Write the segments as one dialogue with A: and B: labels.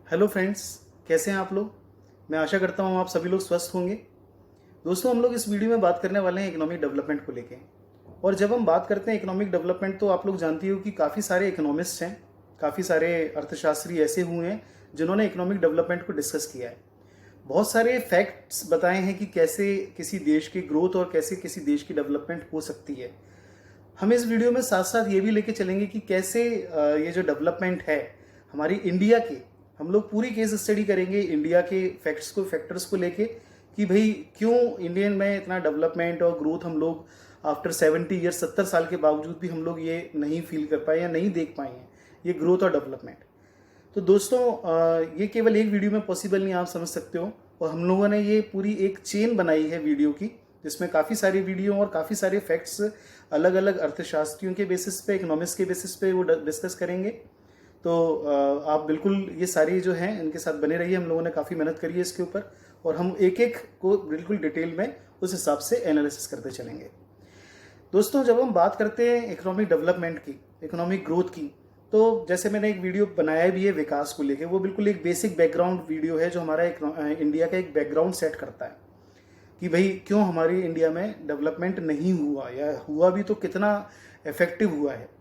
A: Hello friends, कैसे हैं आप लोग। मैं आशा करता हूँ आप सभी लोग स्वस्थ होंगे। दोस्तों, हम लोग इस वीडियो में बात करने वाले हैं इकोनॉमिक डेवलपमेंट को लेके। और जब हम बात करते हैं इकोनॉमिक डेवलपमेंट तो आप लोग जानती हो कि काफ़ी सारे इकोनॉमिस्ट हैं, काफ़ी सारे अर्थशास्त्री ऐसे हुए हैं जिन्होंने इकोनॉमिक डेवलपमेंट को डिस्कस किया है। बहुत सारे फैक्ट्स बताए हैं कि कैसे किसी देश की ग्रोथ और कैसे किसी देश की डेवलपमेंट हो सकती है। हम इस वीडियो में साथ साथ ये भी लेके चलेंगे कि कैसे ये जो डेवलपमेंट है हमारी इंडिया के, हम लोग पूरी केस स्टडी करेंगे इंडिया के फैक्टर्स को लेके कि भाई क्यों इंडियन में इतना डेवलपमेंट और ग्रोथ हम लोग आफ्टर 70 ईयर्स 70 साल के बावजूद भी हम लोग ये नहीं फील कर पाए या नहीं देख पाए हैं ये ग्रोथ और डेवलपमेंट। तो दोस्तों, ये केवल एक वीडियो में पॉसिबल नहीं, आप समझ सकते हो। और हम लोगों ने ये पूरी एक चेन बनाई है वीडियो की, जिसमें काफ़ी सारी वीडियो और काफ़ी सारे फैक्ट्स अलग अलग अर्थशास्त्रियों के बेसिस पे, इकोनॉमिक्स के बेसिस पे वो डिस्कस करेंगे। तो आप बिल्कुल ये सारी जो हैं इनके साथ बने रहिए। हम लोगों ने काफ़ी मेहनत करी है इसके ऊपर और हम एक एक को बिल्कुल डिटेल में उस हिसाब से एनालिसिस करते चलेंगे। दोस्तों, जब हम बात करते हैं इकोनॉमिक डेवलपमेंट की, इकोनॉमिक ग्रोथ की, तो जैसे मैंने एक वीडियो बनाया भी है विकास को लेके, वो बिल्कुल एक बेसिक बैकग्राउंड वीडियो है जो हमारा इंडिया का एक बैकग्राउंड सेट करता है कि भाई क्यों हमारी इंडिया में डेवलपमेंट नहीं हुआ या हुआ भी तो कितना इफेक्टिव हुआ है।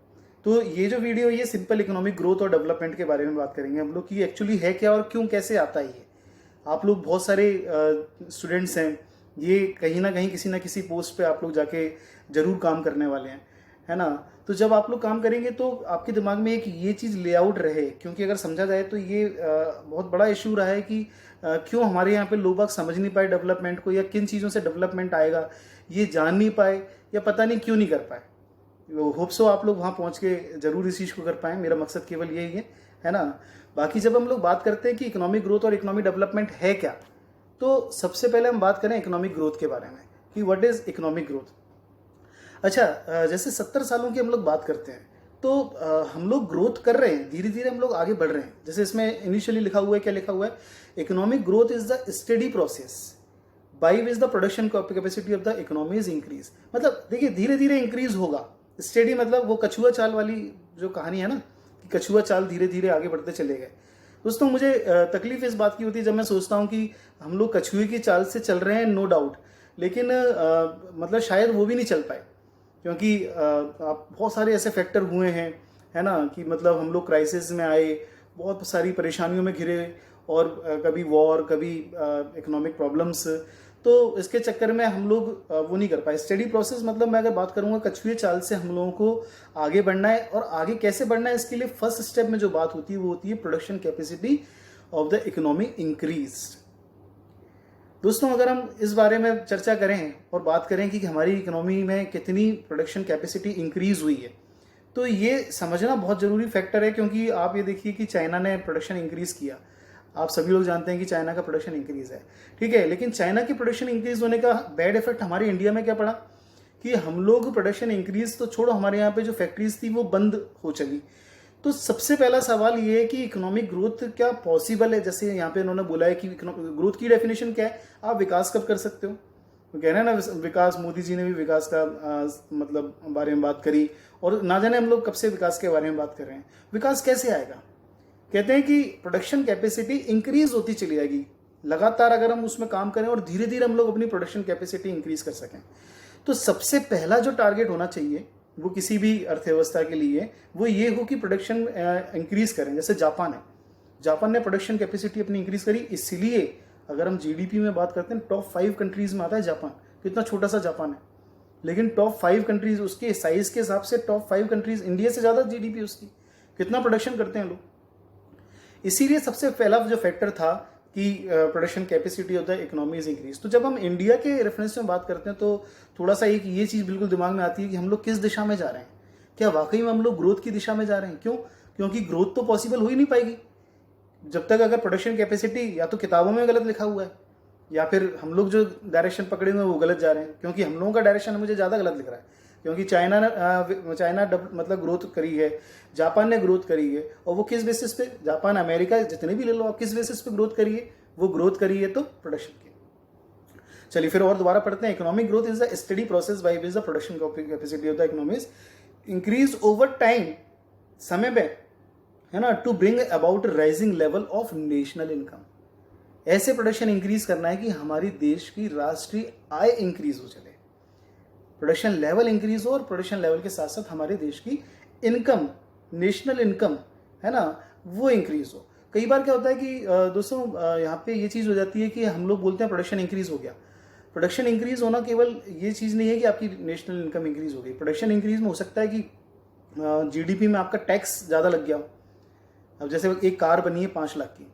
A: तो ये जो वीडियो ये सिंपल इकोनॉमिक ग्रोथ और डेवलपमेंट के बारे में बात करेंगे हम लोग कि एक्चुअली है क्या और क्यों कैसे आता है ये। आप लोग बहुत सारे स्टूडेंट्स हैं, ये कहीं ना कहीं किसी ना किसी पोस्ट पे आप लोग जाके जरूर काम करने वाले हैं, है ना। तो जब आप लोग काम करेंगे तो आपके दिमाग में एक ये चीज़ लेआउट रहे, क्योंकि अगर समझा जाए तो ये बहुत बड़ा इशू रहा है कि क्यों हमारे यहाँ पे लोग बाग समझ नहीं पाए डेवलपमेंट को, या किन चीज़ों से डेवलपमेंट आएगा ये जान नहीं पाए, या पता नहीं क्यों नहीं कर पाए। होप सो आप लोग वहाँ पहुँच के जरूर इस चीज़ को कर पाएँ, मेरा मकसद केवल यही है ना। बाकी जब हम लोग बात करते हैं कि इकोनॉमिक ग्रोथ और इकोनॉमिक डेवलपमेंट है क्या, तो सबसे पहले हम बात करें इकोनॉमिक ग्रोथ के बारे में कि व्हाट इज़ इकोनॉमिक ग्रोथ। अच्छा, जैसे 70 सालों की हम लोग बात करते हैं तो हम लोग ग्रोथ कर रहे हैं, धीरे धीरे हम लोग आगे बढ़ रहे हैं। जैसे इसमें इनिशियली लिखा हुआ है, क्या लिखा हुआ है, economic growth is the study process by which the production capacity of the economy is increase. मतलब देखिए, धीरे धीरे इंक्रीज होगा। स्टडी मतलब वो कछुआ चाल वाली जो कहानी है ना, कि कछुआ चाल धीरे धीरे आगे बढ़ते चले गए। दोस्तों, मुझे तकलीफ इस बात की होती है जब मैं सोचता हूँ कि हम लोग कछुए की चाल से चल रहे हैं, नो डाउट, लेकिन मतलब शायद वो भी नहीं चल पाए, क्योंकि आप बहुत सारे ऐसे फैक्टर हुए हैं, है ना, कि मतलब हम लोग क्राइसिस में आए, बहुत सारी परेशानियों में घिरे, और कभी वॉर, कभी इकोनॉमिक प्रॉब्लम्स। तो इसके चक्कर में हम लोग वो नहीं कर पाए। स्टडी प्रोसेस मतलब मैं अगर बात करूँगा, कछुए चाल से हम लोगों को आगे बढ़ना है। और आगे कैसे बढ़ना है, इसके लिए फर्स्ट स्टेप में जो बात होती है वो होती है production capacity of the economy increase. दोस्तों, अगर हम इस बारे में चर्चा करें और बात करें कि हमारी इकोनॉमी में कितनी प्रोडक्शन कैपेसिटी इंक्रीज हुई है, तो ये समझना बहुत ज़रूरी फैक्टर है। क्योंकि आप ये देखिए कि चाइना ने प्रोडक्शन इंक्रीज किया, आप सभी लोग जानते हैं कि चाइना का प्रोडक्शन इंक्रीज है, ठीक है। लेकिन चाइना की प्रोडक्शन इंक्रीज होने का बैड इफेक्ट हमारे इंडिया में क्या पड़ा कि हम लोग प्रोडक्शन इंक्रीज तो छोड़ो, हमारे यहाँ पे जो फैक्ट्रीज थी वो बंद हो चली। तो सबसे पहला सवाल ये है कि इकोनॉमिक ग्रोथ क्या पॉसिबल है। जैसे यहाँ पे उन्होंने बोला है कि ग्रोथ की डेफिनेशन क्या है, आप विकास कब कर सकते हो। तो कह रहे हैं ना विकास, मोदी जी ने भी विकास का मतलब बारे में बात करी, और ना जाने हम लोग कब से विकास के बारे में बात कर रहे हैं। विकास कैसे आएगा, कहते हैं कि प्रोडक्शन कैपेसिटी इंक्रीज होती चली जाएगी लगातार, अगर हम उसमें काम करें और धीरे धीरे हम लोग अपनी प्रोडक्शन कैपेसिटी इंक्रीज कर सकें। तो सबसे पहला जो टारगेट होना चाहिए वो किसी भी अर्थव्यवस्था के लिए, वो ये हो कि प्रोडक्शन इंक्रीज करें। जैसे जापान ने प्रोडक्शन कैपेसिटी अपनी इंक्रीज करी, इसलिए अगर हम जीडीपी में बात करते हैं टॉप 5 कंट्रीज में आता है जापान। कितना छोटा सा जापान है, लेकिन टॉप 5 कंट्रीज, उसके साइज के हिसाब से टॉप 5 कंट्रीज, इंडिया से ज़्यादा जीडीपी उसकी, कितना प्रोडक्शन करते हैं लोग। इसीलिए सबसे पहला जो फैक्टर था कि production capacity of the economy is increase. तो जब हम इंडिया के रेफरेंस में बात करते हैं तो थोड़ा सा एक ये चीज़ बिल्कुल दिमाग में आती है कि हम लोग किस दिशा में जा रहे हैं। क्या वाकई में हम लोग ग्रोथ की दिशा में जा रहे हैं? क्यों? क्योंकि ग्रोथ तो पॉसिबल हो ही नहीं पाएगी जब तक अगर प्रोडक्शन कैपेसिटी या तो किताबों में गलत लिखा हुआ है, या फिर हम लोग जो डायरेक्शन पकड़े हुए हैं वो गलत जा रहे हैं। क्योंकि हम लोगों का डायरेक्शन मुझे ज़्यादा गलत लिख रहा है, क्योंकि चाइना मतलब ग्रोथ करी है, जापान ने ग्रोथ करी है, और वो किस बेसिस पे, जापान, अमेरिका, जितने भी ले लो आप, किस बेसिस पे ग्रोथ करी है, वो ग्रोथ करी है तो प्रोडक्शन की। चलिए फिर और दोबारा पढ़ते हैं। Economic growth is the study process by which the production capacity of the economy increase over time. समय में है ना, to bring about rising level of national income. ऐसे प्रोडक्शन इंक्रीज करना है कि हमारी देश की राष्ट्रीय आय इंक्रीज हो चले, प्रोडक्शन लेवल इंक्रीज हो और प्रोडक्शन लेवल के साथ साथ हमारे देश की इनकम, नेशनल इनकम है ना, वो इंक्रीज हो। कई बार क्या होता है कि दोस्तों यहाँ पे ये चीज़ हो जाती है कि हम लोग बोलते हैं प्रोडक्शन इंक्रीज हो गया। प्रोडक्शन इंक्रीज होना केवल ये चीज़ नहीं है कि आपकी नेशनल इनकम इंक्रीज हो गई। प्रोडक्शन इंक्रीज में हो सकता है कि जीडीपी में आपका टैक्स ज़्यादा लग गया हो। अब जैसे एक कार बनी है 5 लाख की,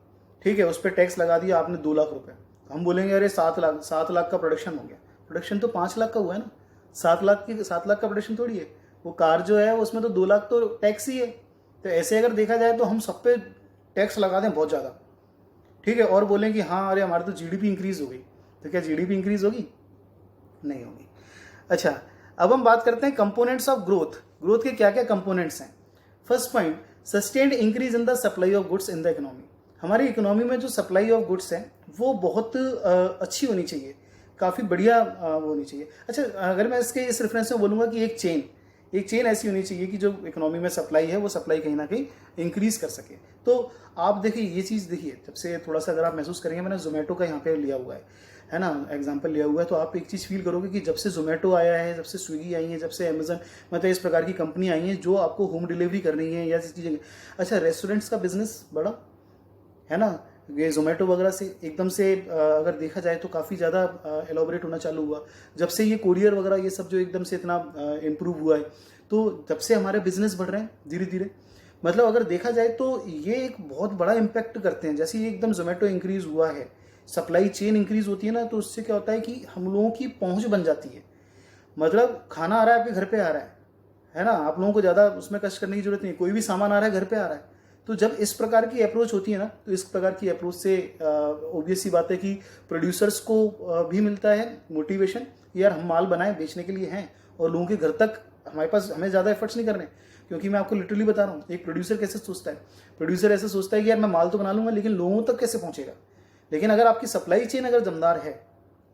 A: ठीक है, उस पर टैक्स लगा दिया आपने 2 लाख रुपए, हम बोलेंगे अरे 7 लाख का प्रोडक्शन हो गया। प्रोडक्शन तो 5 लाख का हुआ है ना, 7 लाख का प्रोडक्शन थोड़ी है। वो कार जो है उसमें तो 2 लाख तो टैक्स ही है। तो ऐसे अगर देखा जाए तो हम सब पे टैक्स लगा दें बहुत ज़्यादा, ठीक है, और बोलें कि हाँ अरे हमारी तो जीडीपी इंक्रीज हो गई, तो क्या जीडीपी इंक्रीज होगी? नहीं होगी। अच्छा, अब हम बात करते हैं कंपोनेंट्स ऑफ ग्रोथ। ग्रोथ के क्या क्या कंपोनेंट्स हैं? First point, sustained increase in the supply of goods in the economy. हमारी इकोनॉमी में जो सप्लाई ऑफ गुड्स है वो बहुत अच्छी होनी चाहिए, काफ़ी बढ़िया वो होनी चाहिए। अच्छा, अगर मैं इसके इस रेफरेंस में बोलूँगा कि एक चेन ऐसी होनी चाहिए कि जो इकोनॉमी में सप्लाई है वो सप्लाई कहीं ना कहीं इंक्रीज कर सके। तो आप देखिए ये चीज़ देखिए, जब से थोड़ा सा अगर आप महसूस करेंगे, मैंने जोमेटो का यहाँ पे लिया हुआ है ना, एग्जाम्पल लिया हुआ है, तो आप एक चीज़ फील करोगे कि जब से जोमेटो आया है, जब से स्विगी आई है, जब से अमेजन, मतलब इस प्रकार की कंपनी आई है जो आपको होम डिलीवरी कर रही है या चीज़ें। अच्छा, रेस्टोरेंट्स का बिजनेस बढ़ा है ना, ये जोमेटो वगैरह से एकदम से अगर देखा जाए तो काफ़ी ज़्यादा एलोबरेट होना चालू हुआ जब से ये कोरियर वगैरह ये सब जो एकदम से इतना इम्प्रूव हुआ है। तो जब से हमारे बिजनेस बढ़ रहे हैं धीरे धीरे, मतलब अगर देखा जाए तो ये एक बहुत बड़ा इम्पैक्ट करते हैं। जैसे ये एकदम जोमेटो इंक्रीज हुआ है, सप्लाई चेन इंक्रीज होती है ना, तो उससे क्या होता है कि हम लोगों की पहुंच बन जाती है। मतलब खाना आ रहा है आपके घर पे आ रहा है ना, आप लोगों को ज़्यादा उसमें कष्ट करने की जरूरत नहीं, कोई भी सामान आ रहा है घर पे आ रहा है। तो जब इस प्रकार की अप्रोच होती है ना, तो इस प्रकार की अप्रोच से ऑब्वियस सी बात है कि प्रोड्यूसर्स को भी मिलता है मोटिवेशन, यार हम माल बनाए बेचने के लिए हैं और लोगों के घर तक हमारे पास, हमें ज़्यादा एफर्ट्स नहीं करने। क्योंकि मैं आपको लिटरली बता रहा हूँ, एक प्रोड्यूसर कैसे सोचता है, प्रोड्यूसर ऐसे सोचता है कि यार मैं माल तो बना लूंगा लेकिन लोगों तक कैसे पहुंचेगा। लेकिन अगर आपकी सप्लाई चेन अगर दमदार है,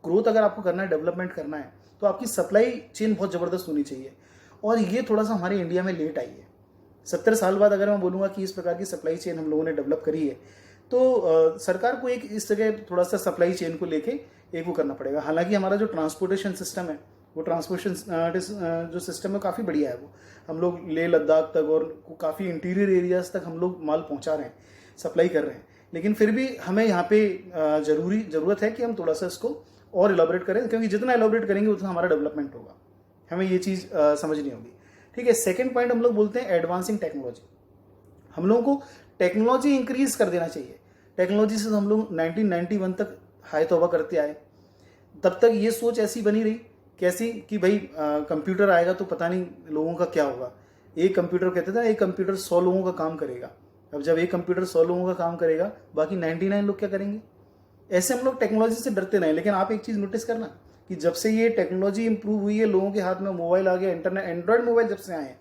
A: ग्रोथ अगर आपको करना है, डेवलपमेंट करना है, तो आपकी सप्लाई चेन बहुत ज़बरदस्त होनी चाहिए। और ये थोड़ा सा हमारे इंडिया में लेट आई है। 70 साल बाद अगर मैं बोलूँगा कि इस प्रकार की सप्लाई चेन हम लोगों ने डेवलप करी है, तो सरकार को एक इस जगह थोड़ा सा सप्लाई चेन को लेके एक वो करना पड़ेगा। हालांकि हमारा जो ट्रांसपोर्टेशन सिस्टम है, वो ट्रांसपोर्टेशन जो सिस्टम है काफ़ी बढ़िया है। वो हम लोग लेह लद्दाख तक और काफ़ी इंटीरियर एरियाज तक हम लोग माल पहुंचा रहे हैं, सप्लाई कर रहे हैं। लेकिन फिर भी हमें यहाँ पे ज़रूरत है कि हम थोड़ा सा इसको और एलाबोरेट करें, क्योंकि जितना एलाबोरेट करेंगे उतना हमारा डेवलपमेंट होगा। हमें ये चीज़ समझनी होगी, ठीक है। सेकेंड पॉइंट हम लोग बोलते हैं एडवांसिंग टेक्नोलॉजी। हम लोगों को टेक्नोलॉजी इंक्रीज कर देना चाहिए। टेक्नोलॉजी से हम लोग 1991 तक हाय तौबा करते आए। तब तक ये सोच ऐसी बनी रही, कैसी कि भाई कंप्यूटर आएगा तो पता नहीं लोगों का क्या होगा। एक कंप्यूटर कहते थे, एक कंप्यूटर 100 लोगों का काम करेगा। अब जब एक कंप्यूटर 100 लोगों का काम करेगा, बाकी 99 लोग क्या करेंगे? ऐसे हम लोग टेक्नोलॉजी से डरते रहे। लेकिन आप एक चीज़ नोटिस करना कि जब से ये टेक्नोलॉजी इंप्रूव हुई है, लोगों के हाथ में मोबाइल आ गया, इंटरनेट, एंड्रॉयड मोबाइल जब से आए हैं,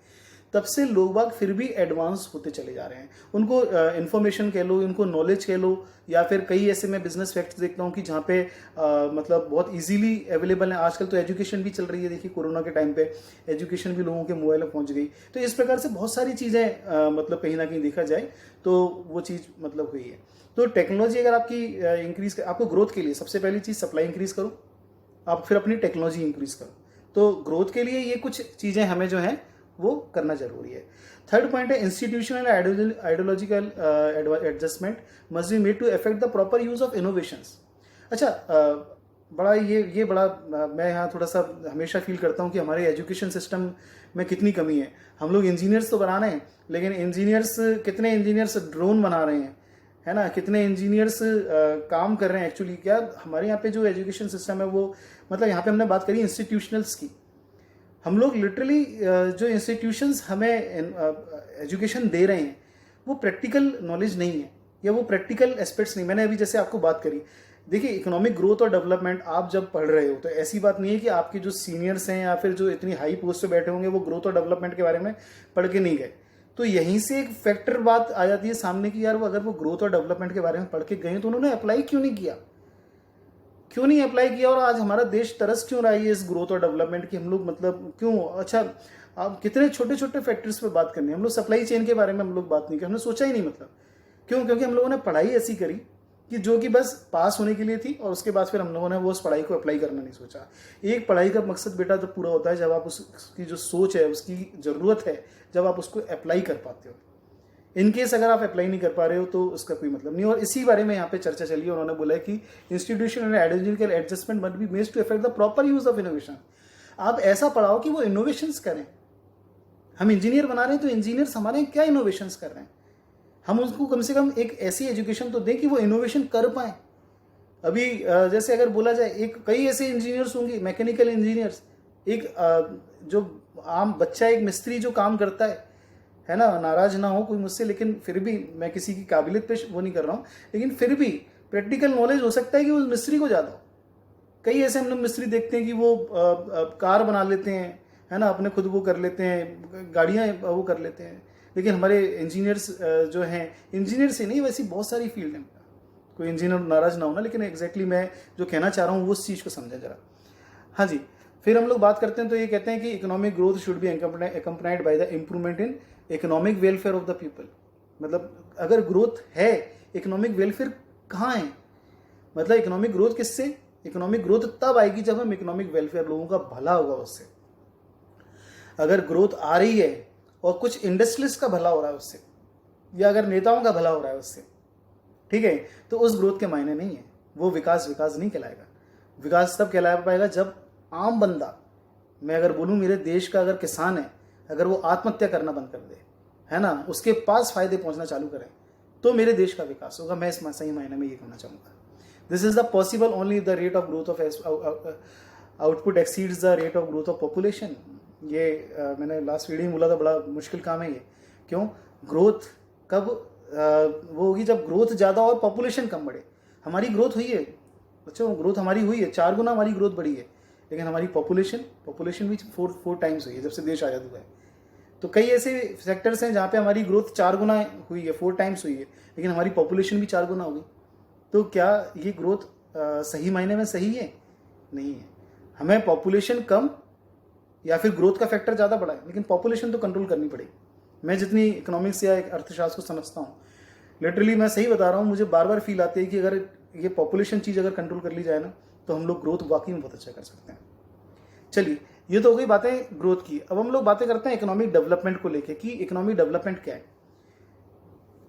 A: तब से लोग बाग फिर भी एडवांस होते चले जा रहे हैं। उनको इन्फॉर्मेशन कह लो, उनको नॉलेज कह लो, या फिर कई ऐसे मैं बिजनेस फैक्ट्स देखता हूँ कि जहाँ पे मतलब बहुत इजीली अवेलेबल है। आजकल तो एजुकेशन भी चल रही है, देखिए कोरोना के टाइम पे एजुकेशन भी लोगों के मोबाइल में पहुँच गई। तो इस प्रकार से बहुत सारी चीज़ें मतलब कहीं ना कहीं देखा जाए तो वो चीज़ मतलब हुई है। तो टेक्नोलॉजी अगर आपकी इंक्रीज, आपको ग्रोथ के लिए सबसे पहली चीज़ सप्लाई इंक्रीज करो, आप फिर अपनी टेक्नोलॉजी इंक्रीज करो। तो ग्रोथ के लिए ये कुछ चीज़ें हमें जो हैं वो करना जरूरी है। थर्ड पॉइंट है institutional ideological adjustment must be made to affect the proper use of innovations. अच्छा, बड़ा ये बड़ा मैं यहाँ थोड़ा सा हमेशा फील करता हूँ कि हमारे एजुकेशन सिस्टम में कितनी कमी है। हम लोग इंजीनियर्स तो बना रहे हैं, लेकिन इंजीनियर्स, कितने इंजीनियर्स ड्रोन बना रहे हैं, है ना, कितने इंजीनियर्स काम कर रहे हैं एक्चुअली। क्या हमारे यहाँ पे जो एजुकेशन सिस्टम है वो, मतलब यहाँ पे हमने बात करी इंस्टीट्यूशनल्स की, हम लोग लिटरली जो इंस्टीट्यूशंस हमें एजुकेशन दे रहे हैं वो प्रैक्टिकल नॉलेज नहीं है, या वो प्रैक्टिकल एस्पेक्ट्स नहीं। मैंने अभी जैसे आपको बात करी, देखिए इकोनॉमिक ग्रोथ और डेवलपमेंट आप जब पढ़ रहे हो तो ऐसी बात नहीं है कि आपके जो सीनियर्स हैं या फिर जो इतनी हाई पोस्ट पे बैठे होंगे वो ग्रोथ और डेवलपमेंट के बारे में पढ़ के नहीं गए। तो यहीं से एक फैक्टर बात आ जाती है सामने की, यार वो अगर वो ग्रोथ और डेवलपमेंट के बारे में पढ़ के गए तो उन्होंने अप्लाई क्यों नहीं किया, क्यों नहीं अप्लाई किया? और आज हमारा देश तरस क्यों रहा है इस ग्रोथ और डेवलपमेंट की? हम लोग मतलब क्यों? अच्छा, आप कितने छोटे छोटे फैक्टर्स पे बात करनी है। हम लोग सप्लाई चेन के बारे में हम लोग बात नहीं कर, हमने सोचा ही नहीं, मतलब क्यों? क्योंकि हम लोगों ने पढ़ाई ऐसी करी कि जो कि बस पास होने के लिए थी, और उसके बाद फिर हम लोगों ने वो उस पढ़ाई को अप्लाई करना नहीं सोचा। एक पढ़ाई का मकसद बेटा जब पूरा होता है जब आप उसकी जो सोच है, उसकी ज़रूरत है, जब आप उसको अप्लाई कर पाते हो। इन केस अगर आप अप्लाई नहीं कर पा रहे हो तो उसका कोई मतलब नहीं। और इसी बारे में यहाँ पे चर्चा चली है। उन्होंने बोला है कि institution and ideological adjustment must be made to effect the proper use of innovation. आप ऐसा पढ़ाओ कि वो इनोवेशंस करें। हम इंजीनियर बना रहे हैं तो इंजीनियर्स हमारे क्या इनोवेशंस कर रहे हैं, हम उसको कम से कम एक ऐसी एजुकेशन तो दें कि वो इनोवेशन कर पाए। अभी जैसे अगर बोला जाए, एक कई ऐसे इंजीनियर्स होंगे, मैकेनिकल इंजीनियर्स, एक जो आम बच्चा, एक मिस्त्री जो काम करता है ना, नाराज ना हो कोई मुझसे, लेकिन फिर भी मैं किसी की काबिलियत पे वो नहीं कर रहा हूँ, लेकिन फिर भी प्रैक्टिकल नॉलेज हो सकता है कि उस मिस्त्री को ज़्यादा हो। कई ऐसे हम लोग मिस्त्री देखते हैं कि वो कार बना लेते हैं, है ना, अपने खुद वो कर लेते हैं, गाड़ियाँ वो कर लेते हैं, लेकिन हमारे इंजीनियर्स जो हैं, इंजीनियर्स ही नहीं, वैसी बहुत सारी फील्ड हैं। कोई इंजीनियर नाराज ना होना, लेकिन एग्जैक्टली मैं जो कहना चाह रहा हूँ वो उस चीज़ को समझें जरा। हाँ जी, फिर हम लोग बात करते हैं तो ये कहते हैं कि economic growth should be accompanied by the improvement in economic welfare of the people. मतलब अगर ग्रोथ है, इकोनॉमिक वेलफेयर कहाँ है? मतलब इकोनॉमिक ग्रोथ किससे? इकोनॉमिक ग्रोथ तब आएगी जब हम इकोनॉमिक वेलफेयर, लोगों का भला होगा उससे। अगर ग्रोथ आ रही है और कुछ इंडस्ट्रियलिस्ट का भला हो रहा है उससे, या अगर नेताओं का भला हो रहा है उससे, ठीक है, तो उस ग्रोथ के मायने नहीं है, वो विकास नहीं कहलाएगा। विकास तब कहला पाएगा जब आम बंदा, मैं अगर बोलूँ मेरे देश का अगर किसान है, अगर वो आत्महत्या करना बंद कर दे, है ना, उसके पास फायदे पहुंचना चालू करें, तो मेरे देश का विकास होगा। मैं इस सही मायने में ये कहना चाहूँगा। This is the possible only the rate of growth of output exceeds the rate of growth of population. ये मैंने लास्ट वीडियो में बोला था, बड़ा मुश्किल काम है ये। क्यों? ग्रोथ कब वो होगी जब ग्रोथ ज़्यादा और पॉपुलेशन कम बढ़े। हमारी ग्रोथ हुई है बच्चों, ग्रोथ हमारी हुई है, 4 गुना हमारी ग्रोथ बढ़ी है, लेकिन हमारी पॉपुलेशन भी 4 टाइम्स हुई है जब से देश आज़ाद हुआ है। तो कई ऐसे सेक्टर्स हैं जहाँ पे हमारी ग्रोथ 4 गुना हुई है, 4 टाइम्स हुई है, लेकिन हमारी पॉपुलेशन भी 4 गुना हो गई। तो क्या ये ग्रोथ सही मायने में सही है? नहीं है। हमें पॉपुलेशन कम या फिर ग्रोथ का फैक्टर ज़्यादा बढ़ा है, लेकिन पॉपुलेशन तो कंट्रोल करनी पड़ेगी। मैं जितनी इकोनॉमिक्स या एक अर्थशास्त्र को समझता हूँ, लिटरली मैं सही बता रहा हूँ, मुझे बार बार फील आती है कि अगर ये पॉपुलेशन चीज़ अगर कंट्रोल कर ली जाए ना, तो हम लोग ग्रोथ वाकई में बहुत अच्छा कर सकते हैं। चलिए, ये तो हो गई बातें ग्रोथ की। अब हम लोग बातें करते हैं इकोनॉमिक डेवलपमेंट को लेके कि इकोनॉमिक डेवलपमेंट क्या है।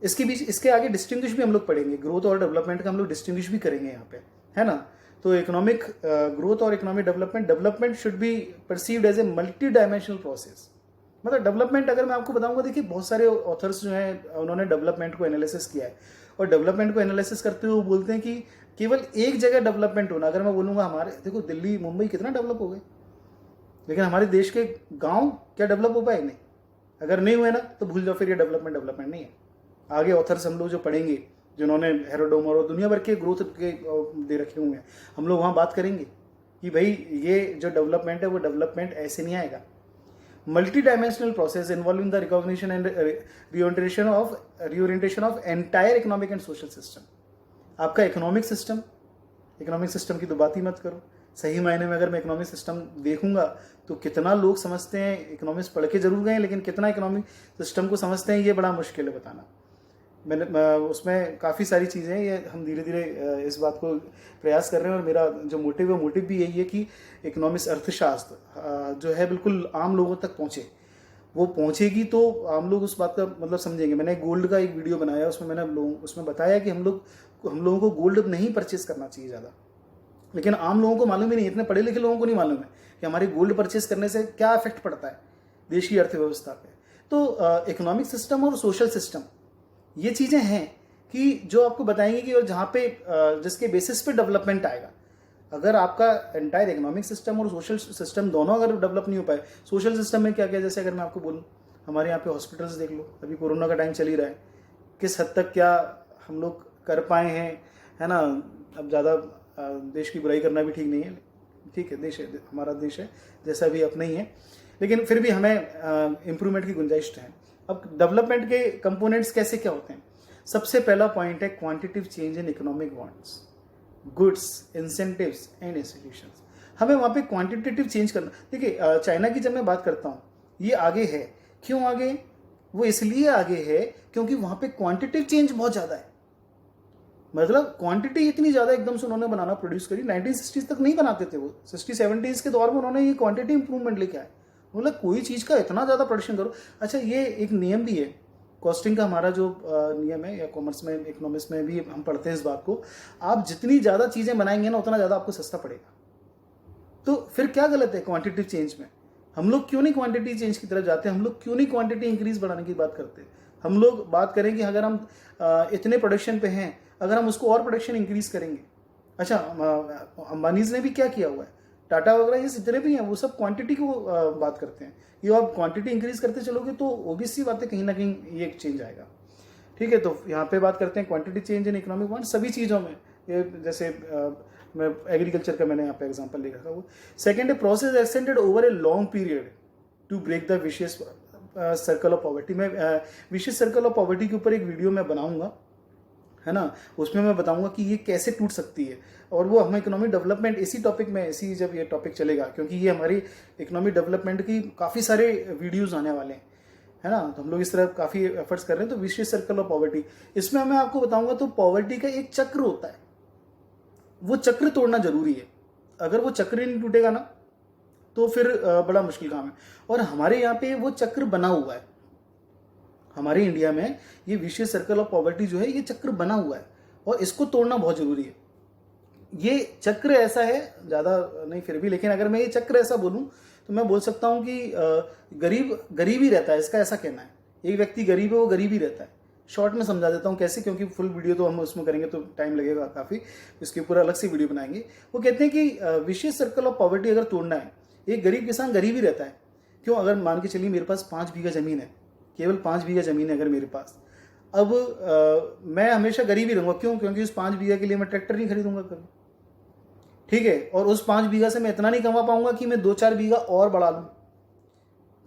A: इसके बीच, इसके आगे डिस्टिंग्विश भी हम लोग पढ़ेंगे, ग्रोथ और डेवलपमेंट का हम लोग डिस्टिंग्विश भी करेंगे यहाँ पे, है ना। तो इकोनॉमिक ग्रोथ और economic development should be perceived as a multi dimensional process. मतलब डेवलपमेंट, अगर मैं आपको बताऊंगा, देखिए बहुत सारे ऑथर्स जो हैं उन्होंने डेवलपमेंट को एनालिसिस किया है, और डेवलपमेंट को एनालिसिस करते हुए वो बोलते हैं कि केवल एक जगह डेवलपमेंट होना, अगर मैं बोलूँगा हमारे, देखो दिल्ली मुंबई कितना डेवलप हो गए, लेकिन हमारे देश के गाँव क्या डेवलप हो पाए? नहीं। अगर नहीं हुए ना तो भूल जाओ, फिर ये डेवलपमेंट नहीं है। आगे ऑथर्स हम लोग जो पढ़ेंगे, जिन्होंने हेरोडोमर और दुनिया भर के ग्रोथ के दे रखे हुए हैं, हम लोग वहाँ बात करेंगे कि भाई ये जो डेवलपमेंट है वो डेवलपमेंट ऐसे नहीं आएगा। Multi dimensional process involving the recognition and reorientation of entire economic and social system. आपका इकोनॉमिक सिस्टम की तो बात ही मत करो। सही मायने में अगर मैं इकोनॉमिक सिस्टम देखूंगा तो कितना लोग समझते हैं, इकोनॉमिक्स पढ़ के जरूर गए, लेकिन कितना इकोनॉमिक सिस्टम को समझते हैं ये बड़ा मुश्किल है बताना। मैंने उसमें काफ़ी सारी चीज़ें हैं, ये हम धीरे धीरे इस बात को प्रयास कर रहे हैं, और मेरा जो मोटिव है, मोटिव भी यही है कि इकोनॉमिक्स अर्थशास्त्र जो है बिल्कुल आम लोगों तक पहुँचे। वो पहुँचेगी तो आम लोग उस बात का मतलब समझेंगे। मैंने गोल्ड का एक वीडियो बनाया, उसमें मैंने उसमें बताया कि हम लोगों को गोल्ड नहीं परचेस करना चाहिए ज़्यादा, लेकिन आम लोगों को मालूम ही नहीं, इतने पढ़े लिखे लोगों को नहीं मालूम है कि हमारे गोल्ड परचेस करने से क्या इफेक्ट पड़ता है देश की अर्थव्यवस्था पे। तो इकोनॉमिक सिस्टम और सोशल सिस्टम ये चीज़ें हैं कि जो आपको बताएंगे कि और जहाँ पे जिसके बेसिस पे डेवलपमेंट आएगा। अगर आपका एंटायर इकोनॉमिक सिस्टम और सोशल सिस्टम दोनों अगर डेवलप नहीं हो पाए, सोशल सिस्टम में क्या क्या, जैसे अगर मैं आपको बोलूँ, हमारे यहाँ पे हॉस्पिटल्स देख लो, अभी कोरोना का टाइम चल ही रहा है, किस हद तक क्या हम लोग कर पाए हैं, है ना। अब ज़्यादा देश की बुराई करना भी ठीक नहीं है, ठीक है, देश है, हमारा देश है, जैसा भी अपना ही है, लेकिन फिर भी हमें इम्प्रूवमेंट की गुंजाइश है। अब डेवलपमेंट के कंपोनेंट्स कैसे क्या होते हैं? सबसे पहला पॉइंट है quantitative change in economic wants, goods, incentives and institutions. हमें वहाँ पे क्वांटिटेटिव चेंज करना। देखिए चाइना की जब मैं बात करता हूँ, ये आगे है। क्यों आगे? वो इसलिए आगे है क्योंकि वहां पे क्वांटिटिव चेंज बहुत ज़्यादा है। मतलब क्वांटिटी इतनी ज़्यादा एकदम से उन्होंने बनाना प्रोड्यूस करी। 1960s तक नहीं बनाते थे वो, 60-70s के दौर में उन्होंने ये क्वांटिटी इंप्रूवमेंट लेके आए। मतलब कोई चीज़ का इतना ज़्यादा प्रोडक्शन करो। अच्छा, ये एक नियम भी है कॉस्टिंग का, हमारा जो नियम है, या कॉमर्स में, इकोनॉमिक्स में भी हम पढ़ते हैं इस बात को, आप जितनी ज़्यादा चीज़ें बनाएंगे ना उतना ज़्यादा आपको सस्ता पड़ेगा। तो फिर क्या गलत है क्वांटिटी चेंज में? हम लोग क्यों नहीं क्वांटिटी चेंज की तरफ जाते हैं? हम लोग क्यों नहीं क्वांटिटी इंक्रीज बढ़ाने की बात करते हैं? हम लोग बात करें कि अगर हम इतने प्रोडक्शन पे हैं, अगर हम उसको और प्रोडक्शन इंक्रीज करेंगे। अच्छा, अंबानीज ने भी क्या किया हुआ है, टाटा वगैरह, ये जितने भी हैं वो सब क्वांटिटी को बात करते हैं। ये आप क्वांटिटी इंक्रीज करते चलोगे तो ओबियसली बात है, कहीं ना कहीं ये एक चेंज आएगा। ठीक है, तो यहाँ पे बात करते हैं quantity change in economic point सभी चीज़ों में। ये जैसे मैं एग्रीकल्चर का मैंने यहाँ पे एग्जांपल लिखा था। वो सेकंड है process extended over a long period to break the vicious circle of poverty. मैं विशियस सर्कल ऑफ पॉवर्टी के ऊपर एक वीडियो मैं बनाऊंगा, है ना, उसमें मैं बताऊंगा कि ये कैसे टूट सकती है। और वो हम इकोनॉमिक डेवलपमेंट इसी टॉपिक में, इसी जब ये टॉपिक चलेगा, क्योंकि ये हमारी इकोनॉमिक डेवलपमेंट की काफ़ी सारे वीडियोज़ आने वाले हैं, है ना, तो हम लोग इस तरह काफ़ी एफर्ट्स कर रहे हैं। तो विशियस सर्कल ऑफ पॉवर्टी, इसमें मैं आपको बताऊंगा तो पॉवर्टी का एक चक्र होता है, वो चक्र तोड़ना जरूरी है। अगर वो चक्र नहीं टूटेगा ना तो फिर बड़ा मुश्किल काम है। और हमारे यहाँ पे वो चक्र बना हुआ है, हमारे इंडिया में ये विशियस सर्कल ऑफ पॉवर्टी जो है, ये चक्र बना हुआ है और इसको तोड़ना बहुत जरूरी है। ये चक्र ऐसा है, ज़्यादा नहीं फिर भी, लेकिन अगर मैं ये चक्र ऐसा बोलूँ तो मैं बोल सकता हूँ कि गरीब गरीब ही रहता है, इसका ऐसा कहना है। एक व्यक्ति गरीब है, वो गरीब ही रहता है। शॉर्ट में समझा देता हूँ कैसे, क्योंकि फुल वीडियो तो हम उसमें करेंगे तो टाइम लगेगा काफ़ी, इसके ऊपर अलग से वीडियो बनाएंगे। वो कहते हैं कि विशियस सर्कल ऑफ पॉवर्टी अगर तोड़ना है, एक गरीब किसान गरीब ही रहता है। क्यों? अगर मान के चलिए मेरे पास 5 बीघा ज़मीन है, केवल 5 बीघा ज़मीन है अगर मेरे पास, अब मैं हमेशा गरीब ही रहूँगा। क्यों? क्योंकि उस 5 बीघा के लिए मैं ट्रैक्टर नहीं खरीदूंगा कभी, ठीक है, और उस 5 बीघा से मैं इतना नहीं कमा पाऊंगा कि मैं 2-4 बीघा और बढ़ा लूँ।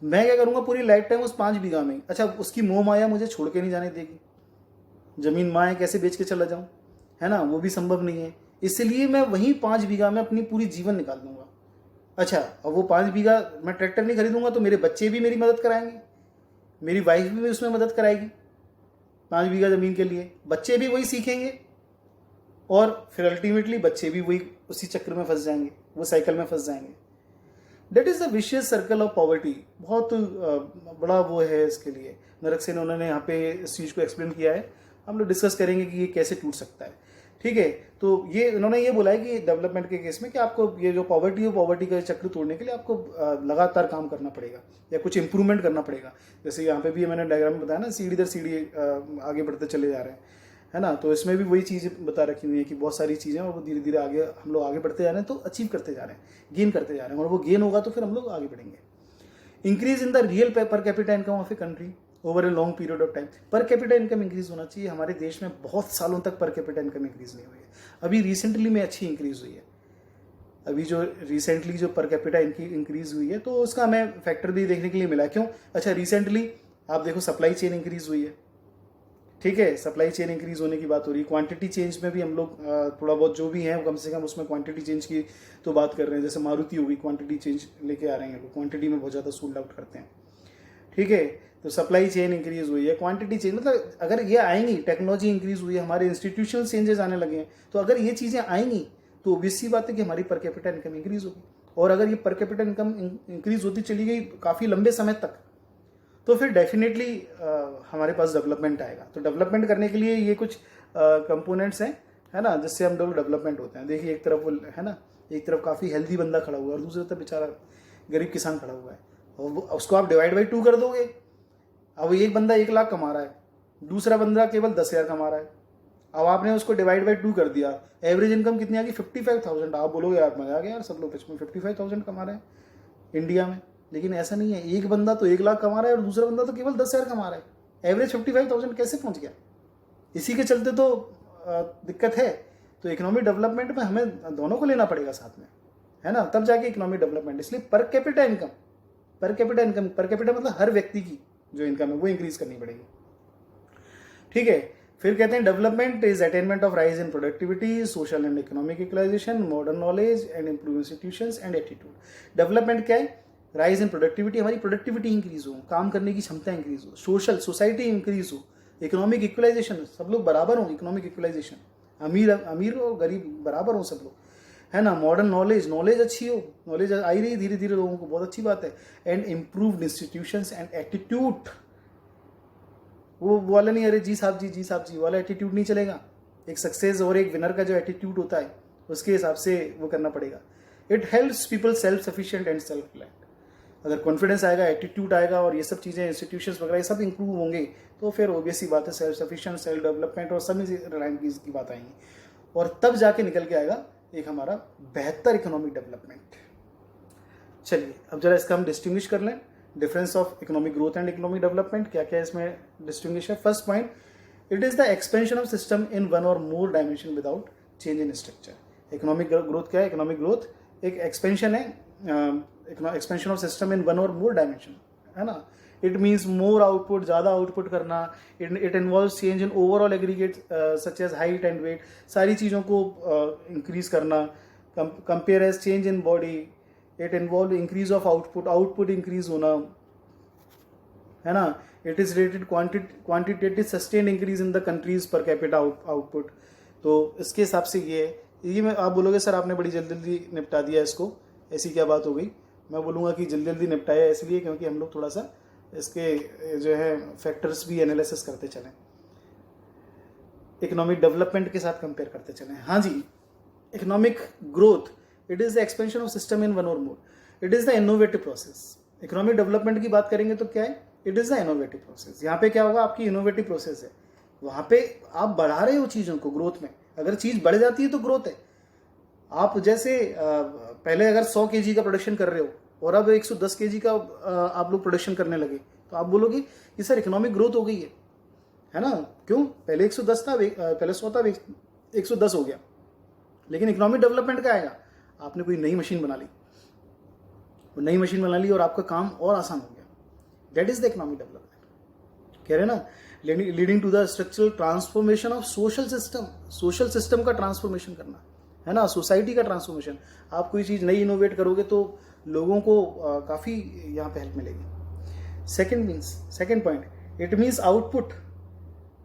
A: मैं क्या करूँगा, पूरी लाइफ टाइम उस 5 बीघा में। अच्छा, उसकी मोह माया मुझे छोड़ के नहीं जाने देगी, जमीन माए कैसे बेच के चला जाऊँ, है ना, वो भी संभव नहीं है। इसलिए मैं वहीं 5 बीघा में अपनी पूरी जीवन निकाल दूंगा। अच्छा, अब वो 5 बीघा मैं ट्रैक्टर नहीं खरीदूंगा तो मेरे बच्चे भी मेरी मदद कराएंगे, मेरी वाइफ भी उसमें मदद कराएगी। 5 बीघा ज़मीन के लिए बच्चे भी वही सीखेंगे और फिर अल्टीमेटली बच्चे भी वही उसी चक्र में फंस जाएंगे, वो साइकिल में फंस जाएंगे। That is the vicious circle of poverty. बहुत बड़ा वो है इसके लिए। नरक सेन उन्होंने यहाँ पे इस चीज़ को एक्सप्लेन किया है। हम लोग डिस्कस करेंगे कि ये कैसे टूट सकता है। ठीक है, तो ये उन्होंने ये बोला है कि डेवलपमेंट के केस में कि आपको ये जो पॉवर्टी है, पॉवर्टी का चक्र तोड़ने के लिए आपको लगातार काम करना पड़ेगा या कुछ इंप्रूवमेंट करना पड़ेगा। जैसे यहाँ पे भी मैंने डायग्राम बताया ना, सीढ़ी दर सीढ़ी आगे बढ़ते चले जा रहे हैं, है ना, तो इसमें भी वही चीज़ बता रखी हुई है कि बहुत सारी चीज़ें, और वो धीरे धीरे आगे हम लोग आगे बढ़ते जा रहे हैं, तो अचीव करते जा रहे हैं, गेन करते जा रहे हैं, और वो गेन होगा तो फिर हम लोग आगे बढ़ेंगे। Increase in the real per capita income of a country over a long period of time. Per capita income increase होना चाहिए। हमारे देश में बहुत सालों तक पर कैपिटा इनकम इंक्रीज नहीं हुई है, अभी रिसेंटली में अच्छी इंक्रीज हुई है। अभी जो रिसेंटली जो पर कैपिटा इनकी इंक्रीज हुई है, तो उसका हमें फैक्टर भी देखने के लिए मिला। क्यों? अच्छा, रिसेंटली आप देखो सप्लाई चेन इंक्रीज हुई है, ठीक है, सप्लाई चेन इंक्रीज होने की बात हो रही है। क्वांटिटी चेंज में भी हम लोग थोड़ा बहुत जो भी है, कम से कम उसमें क्वांटिटी चेंज की तो बात कर रहे हैं। जैसे मारुति होगी, क्वांटिटी चेंज लेके आ रहे हैं, क्वांटिटी में बहुत ज़्यादा सोल्ड आउट करते हैं, ठीक है, तो सप्लाई चेन इंक्रीज हुई है, क्वांटिटी चेंज, मतलब अगर ये आएंगी, टेक्नोलॉजी इंक्रीज हुई है, हमारे इंस्टीट्यूशनल चेंजेस आने लगे हैं, तो अगर ये चीज़ें आएंगी तो ऑब्वियसली बात है कि हमारी पर कैपिटा इनकम इंक्रीज होगी। और अगर ये पर कैपिटा इनकम इंक्रीज होती चली गई काफ़ी लंबे समय तक, तो फिर डेफिनेटली हमारे पास डेवलपमेंट आएगा। तो डेवलपमेंट करने के लिए ये कुछ कंपोनेंट्स हैं, है ना, जिससे हम लोग डेवलपमेंट होते हैं। देखिए, एक तरफ वो है ना, एक तरफ काफ़ी हेल्दी बंदा खड़ा हुआ है और दूसरी तरफ बेचारा गरीब किसान खड़ा हुआ है, और उसको आप डिवाइड बाई 2 कर दोगे। अब एक बंदा 1 लाख कमा रहा है, दूसरा बंदा केवल 10,000 कमा रहा है। अब आपने उसको डिवाइड बाई 2 कर दिया, एवरेज इनकम कितनी आ गई? 55,000। आप बोलोगे यार मजा आ गया यार, सब लोग 55,000 कमा रहे हैं इंडिया में, लेकिन ऐसा नहीं है। एक बंदा तो 1 लाख कमा रहा है और दूसरा बंदा तो केवल 10,000 कमा रहा है। एवरेज 55,000 कैसे पहुंच गया? इसी के चलते तो दिक्कत है। तो इकोनॉमिक डेवलपमेंट में हमें दोनों को लेना पड़ेगा साथ में, है ना, तब जाके इकोनॉमिक डेवलपमेंट। इसलिए per capita income, per capita मतलब हर व्यक्ति की जो इनकम है वो इंक्रीज करनी पड़ेगी, ठीक है। फिर कहते हैं development is attainment of rise in productivity, social and economic equalization, modern knowledge and improve institutions and attitude. Development क्या है? राइज इन प्रोडक्टिविटी, हमारी प्रोडक्टिविटी इंक्रीज हो, काम करने की क्षमता इंक्रीज हो, सोशल सोसाइटी इंक्रीज हो, इकोनॉमिक इक्वलाइजेशन, सब लोग बराबर हों, इकोनॉमिक इक्वलाइजेशन, अमीर और गरीब बराबर हों सब लोग, है ना। मॉडर्न नॉलेज अच्छी हो, नॉलेज आई रही धीरे धीरे लोगों को, बहुत अच्छी बात है। And improved institutions and attitude, वो वाला नहीं, अरे जी साहब जी वाला एटीट्यूड नहीं चलेगा। एक सक्सेस और एक विनर का जो एटीट्यूड होता है उसके हिसाब से वो करना पड़ेगा। It helps people self sufficient and self reliant. अगर कॉन्फिडेंस आएगा, एटीट्यूड आएगा और ये सब चीज़ें इंस्टीट्यूशंस वगैरह ये सब इंप्रूव होंगे तो फिर ऑब्वियस ही बात है सेल्फ सफिशिएंट, सेल्फ डेवलपमेंट और सब रिलायंस की बात आएंगी, और तब जाके निकल के आएगा एक हमारा बेहतर इकोनॉमिक डेवलपमेंट। चलिए अब जरा इसका हम डिस्टिंग्विश कर लें, difference of economic growth and economic development, क्या क्या इसमें डिस्टिंग्विश है। First point, it is the expansion of system in one or more dimension without change in structure. Economic growth क्या है? इकोनॉमिक ग्रोथ एक एक्सपेंशन है, expansion of system in one or more dimension, है ना। It means more output, ज़्यादा output करना। It involve change in overall aggregate such as height and wait, सारी चीज़ों को इंक्रीज करना। Compare as change in body, it involve increase of output increase होना, है ना। It is related quantitative sustain increase in the countries per capita output. तो इसके हिसाब से ये मैं, आप बोलोगे सर आपने बड़ी जल्दी निपटा दिया इसको, ऐसी क्या बात हो गई। मैं बोलूँगा कि जल्दी निपटाया इसलिए क्योंकि हम लोग थोड़ा सा इसके जो है फैक्टर्स भी एनालिसिस करते चलें, इकोनॉमिक डेवलपमेंट के साथ कंपेयर करते चलें। हाँ जी, economic growth, it is the expansion of system in one or more, it is the innovative process. Economic development की बात करेंगे तो क्या है? It is the innovative process. यहाँ पे क्या होगा? आपकी इनोवेटिव प्रोसेस है, वहाँ पे आप बढ़ा रहे हो चीज़ों को ग्रोथ में। अगर चीज़ बढ़ जाती है तो ग्रोथ है। आप जैसे पहले अगर 100 kg का प्रोडक्शन कर रहे हो और अब 110 kg का आप लोग प्रोडक्शन करने लगे तो आप बोलोगे कि सर इकोनॉमिक ग्रोथ हो गई है ना। क्यों? पहले 110 था, पहले 100 था, 110 हो गया। लेकिन इकोनॉमिक डेवलपमेंट क्या आएगा? आपने कोई नई मशीन बना ली, वो नई मशीन बना ली और आपका काम और आसान हो गया। That is the economic development. कह रहे ना, leading to the structural transformation of social system. Social system का ट्रांसफॉर्मेशन करना, है ना, सोसाइटी का ट्रांसफॉर्मेशन। आप कोई चीज़ नई इनोवेट करोगे तो लोगों को काफ़ी यहाँ पे हेल्प मिलेगी। Second point, it means output.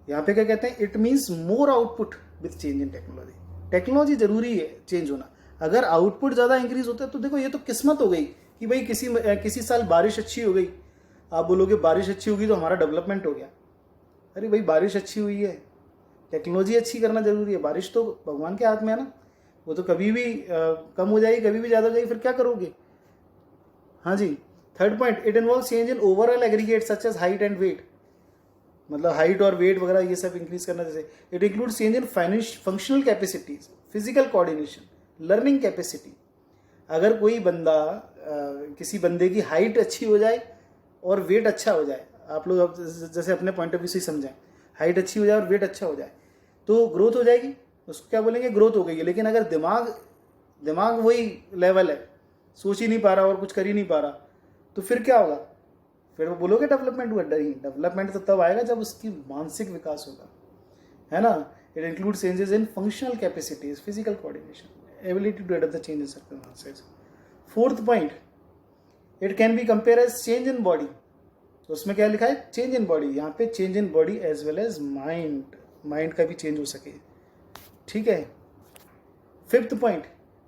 A: यहाँ पे क्या कहते हैं? It means more output with change in technology. Technology जरूरी है चेंज होना। अगर आउटपुट ज़्यादा इंक्रीज होता है तो देखो ये तो किस्मत हो गई कि भाई किसी साल बारिश अच्छी हो गई। आप बोलोगे बारिश अच्छी होगी तो हमारा डेवलपमेंट हो गया। अरे भाई बारिश अच्छी हुई है, टेक्नोलॉजी अच्छी करना जरूरी है। बारिश तो भगवान के हाथ में है ना, वो तो कभी भी कम हो जाएगी, कभी भी ज़्यादा हो जाएगी, फिर क्या करोगे। हाँ जी। Third point, it involve change in overall aggregate such as height and weight. मतलब हाइट और वेट वगैरह ये सब इंक्रीज करना। जैसे it include change in functional capacities, physical coordination, learning capacity. अगर कोई बंदा किसी बंदे की हाइट अच्छी हो जाए और वेट अच्छा हो जाए, आप लोग जैसे अपने पॉइंट ऑफ व्यू से समझाएं, हाइट अच्छी हो जाए और वेट अच्छा हो जाए तो ग्रोथ हो जाएगी, उसको क्या बोलेंगे? ग्रोथ हो गई है। लेकिन अगर दिमाग वही लेवल है, सोच ही नहीं पा रहा और कुछ कर ही नहीं पा रहा, तो फिर क्या होगा? फिर वो बोलोगे डेवलपमेंट हुआ? नहीं, डेवलपमेंट तो तब आएगा जब उसकी मानसिक विकास होगा, है ना। It include changes in functional capacities, physical coordination, ability to adopt the change in circumstances. Fourth point, it can be compare as change in body. तो उसमें क्या लिखा है? Change in body. यहाँ पे change in body as well as mind का भी change हो सके, ठीक है। Fifth point,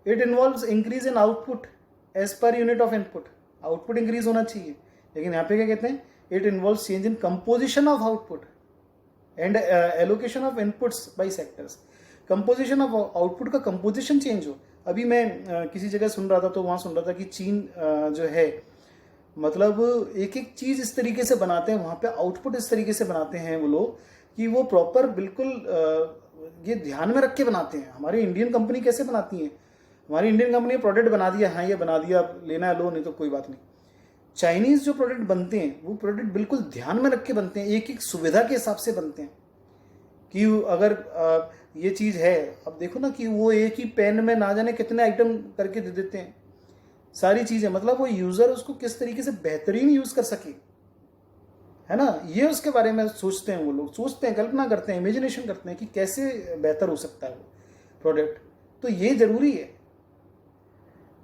A: it involves increase in output as per unit of input. Output increase होना चाहिए, लेकिन यहाँ पे क्या कहते हैं? It involves change in composition of output and allocation of inputs by sectors. Composition of output का कंपोजिशन चेंज हो। अभी मैं किसी जगह सुन रहा था तो वहाँ सुन रहा था कि चीन जो है, मतलब एक एक चीज़ इस तरीके से बनाते हैं, वहाँ पे आउटपुट इस तरीके से बनाते हैं वो लोग कि वो प्रॉपर बिल्कुल ये ध्यान में रख के बनाते हैं। हमारी इंडियन कंपनी कैसे बनाती है? हमारी इंडियन कंपनी प्रोडक्ट बना दिया, हाँ ये बना दिया, लेना है लो, नहीं तो कोई बात नहीं। चाइनीज़ जो प्रोडक्ट बनते हैं वो प्रोडक्ट बिल्कुल ध्यान में रख के बनते हैं, एक एक सुविधा के हिसाब से बनते हैं कि अगर ये चीज़ है, अब देखो ना कि वो एक ही पेन में ना जाने कितने आइटम करके दे देते हैं, सारी चीज़ें। मतलब वो यूज़र उसको किस तरीके से बेहतरीन यूज़ कर सके, है ना, ये उसके बारे में सोचते हैं। वो लोग सोचते हैं, कल्पना करते हैं, इमेजिनेशन करते हैं कि कैसे बेहतर हो सकता है वो प्रोडक्ट। तो ये ज़रूरी है।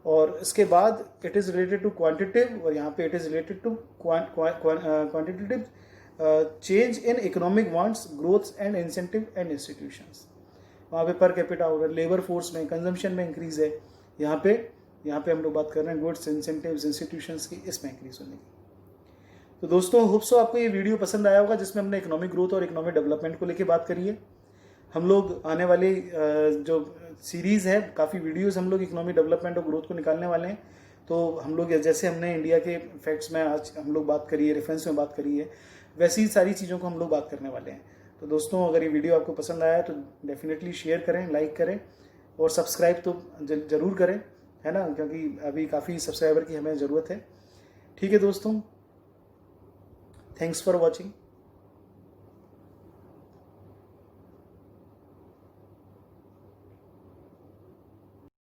A: और इसके बाद it is related to quantitative, और यहाँ पे it is related to quantitative change in economic wants, growth and incentive and institutions. वहाँ पे पर कैपिटा हो रहा है, लेबर फोर्स में, कंजम्पशन में इंक्रीज है। यहाँ पे हम लोग बात कर रहे हैं गुड्स, इंसेंटिव्स, इंस्टीट्यूशंस की, इसमें इंक्रीज होने की। तो दोस्तों होप सो आपको ये वीडियो पसंद आया होगा, जिसमें हमने इकोनॉमिक ग्रोथ और इकोनॉमिक डेवलपमेंट को लेकर बात करी है। हम लोग आने वाली जो सीरीज़ है, काफ़ी वीडियोस हम लोग इकोनॉमिक डेवलपमेंट और ग्रोथ को निकालने वाले हैं। तो हम लोग जैसे हमने इंडिया के फैक्ट्स में आज हम लोग बात करी है, रेफरेंस में बात करी है, वैसी ही सारी चीज़ों को हम लोग बात करने वाले हैं। तो दोस्तों अगर ये वीडियो आपको पसंद आया तो डेफिनेटली शेयर करें, लाइक करें और सब्सक्राइब तो ज़रूर करें, है ना, क्योंकि अभी काफ़ी सब्सक्राइबर की हमें ज़रूरत है। ठीक है दोस्तों, थैंक्स फॉर वॉचिंग।